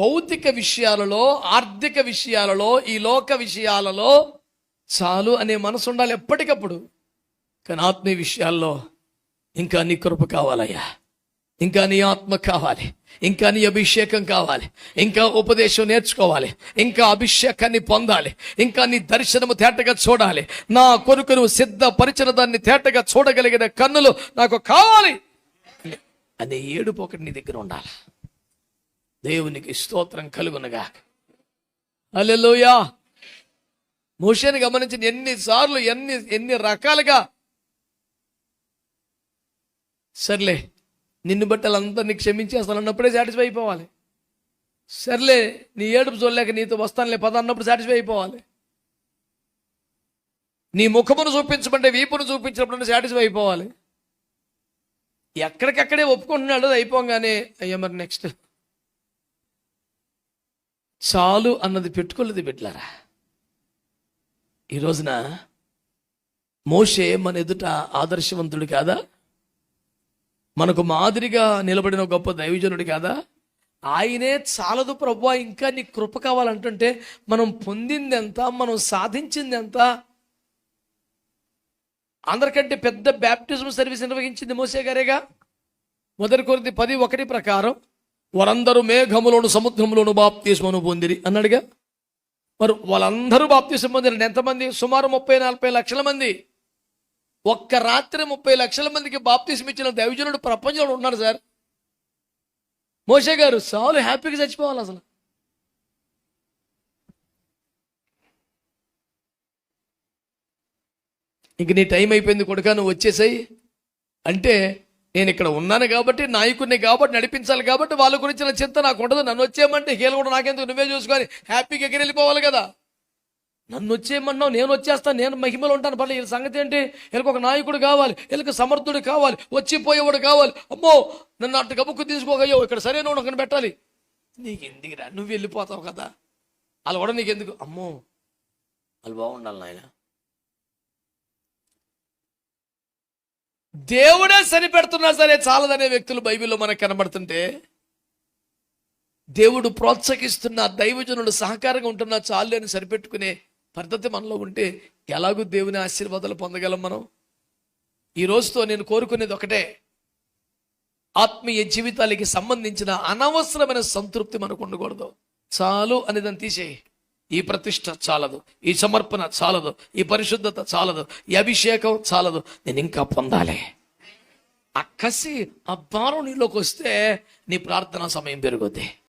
భౌతిక విషయాలలో, ఆర్థిక విషయాలలో, ఈ లోక విషయాలలో చాలు అనే మనసు ఉండాలి ఎప్పటికప్పుడు. కానీ ఆత్మీయ విషయాల్లో ఇంకా నీ కృప కావాలయ్యా, ఇంకా నీ ఆత్మ కావాలి, ఇంకా నీ అభిషేకం కావాలి, ఇంకా ఉపదేశం నేర్చుకోవాలి, ఇంకా అభిషేకాన్ని పొందాలి, ఇంకా నీ దర్శనము తేటగా చూడాలి. నా కొరకు సిద్ధపరిచిన దాన్ని తేటగా చూడగలిగిన కన్నులు నాకు కావాలి అనే ఏడుపు ఒకటి నీ దగ్గర ఉండాలి. దేవునికి స్తోత్రం కలుగునగా. హల్లెలూయా. మోషేని గమనించిన ఎన్నిసార్లు ఎన్ని రకాలుగా, సర్లే నిన్ను బట్టి వాళ్ళందరినీ క్షమించేస్తాను అన్నప్పుడే సాటిస్ఫై అయిపోవాలి. సర్లే నీ ఏడుపు చూడలేక నీతో వస్తానులే పద అన్నప్పుడు సాటిస్ఫై అయిపోవాలి. నీ ముఖమును చూపించమంటే వీపును చూపించినప్పుడు సాటిస్ఫై అయిపోవాలి. ఎక్కడికక్కడే ఒప్పుకుంటున్నాడు, అయిపోగానే అయ్యా మరి నెక్స్ట్ చాలు అన్నది పెట్టుకోలేదు బిడ్డలారా. ఈ రోజున మోషే మన ఎదుట ఆదర్శవంతుడు కాదా? మనకు మాదిరిగా నిలబడిన గొప్ప దైవజనుడు కాదా? ఆయనే చాలదు ప్రభువా ఇంకా నీ కృప కావాలంటుంటే మనం పొందింది ఎంత, మనం సాధించింది ఎంత? అందరికంటే పెద్ద బ్యాప్టిజం సర్వీస్ నిర్వహించింది మోషే గారేగా. 1 కొరింథీ 10:1 ప్రకారం వారందరూ మేఘములోను సముద్రములోను బాప్తిస్మము పొందిరి అన్నాడుగా. మరి వాళ్ళందరూ బాప్తిస్మం పొందిరండి. ఎంతమంది? సుమారు 30-40 లక్షల మంది. ఒక్క రాత్రి 30 లక్షల మందికి బాప్తిస్మం ఇచ్చిన దైవజనుడు ప్రపంచంలో ఉన్నాడు సార్. మోషే గారు చాలు హ్యాపీగా చచ్చిపోవాలి అసలు. ఇంక నీ టైం అయిపోయింది కొడుకా, నువ్వు వచ్చేసాయి అంటే, నేను ఇక్కడ ఉన్నాను కాబట్టి, నాయకుడిని కాబట్టి, నడిపించాలి కాబట్టి వాళ్ళ గురించి నా చింత నాకు ఉండదు. నన్ను వచ్చేయమంటే హేలు కూడా నాకెందుకు, నువ్వే చూసుకొని హ్యాపీగా ఎగిరి వెళ్ళిపోవాలి కదా. నన్ను వచ్చేయమన్నావు, నేను వచ్చేస్తాను, నేను మహిమలో ఉంటాను. పర్లేదు, వీళ్ళ సంగతి ఏంటి? వీళ్ళకి ఒక నాయకుడు కావాలి, వీళ్ళకి సమర్థుడు కావాలి, వచ్చిపోయేవాడు కావాలి. అమ్మో నన్ను అటు గబుక్కు తీసుకోగయ్యో, ఇక్కడ సరైన ఒకరిని పెట్టాలి. నీకు ఎందుకురా, నువ్వు వెళ్ళిపోతావు కదా, వాళ్ళు కూడా నీకెందుకు? అమ్మో వాళ్ళు బాగుండాలి నాయన. దేవుడే సరిపెడుతున్నా సరే చాలదనే వ్యక్తులు బైబిల్లో మనకు కనబడుతుంటే, దేవుడు ప్రోత్సహిస్తున్న దైవజనుడు సహకారంగా ఉంటున్నా చాలు అని సరిపెట్టుకునే పద్ధతి మనలో ఉంటే ఎలాగూ దేవుని ఆశీర్వాదాలు పొందగలం మనం. ఈ రోజుతో నేను కోరుకునేది ఒకటే, ఆత్మీయ జీవితాలకి సంబంధించిన అనవసరమైన సంతృప్తి మనకు ఉండకూడదు. చాలు అని దాన్ని తీసేయి. ఈ ప్రతిష్ట చాలదు, ఈ సమర్పణ చాలదు, ఈ పరిశుద్ధత చాలదు, ఈ అభిషేకం చాలదు, నేను ఇంకా పొందాలి. ఆ కసి, ఆ భారం నీలోకి వస్తే నీ ప్రార్థనా సమయం పెరుగుద్ది.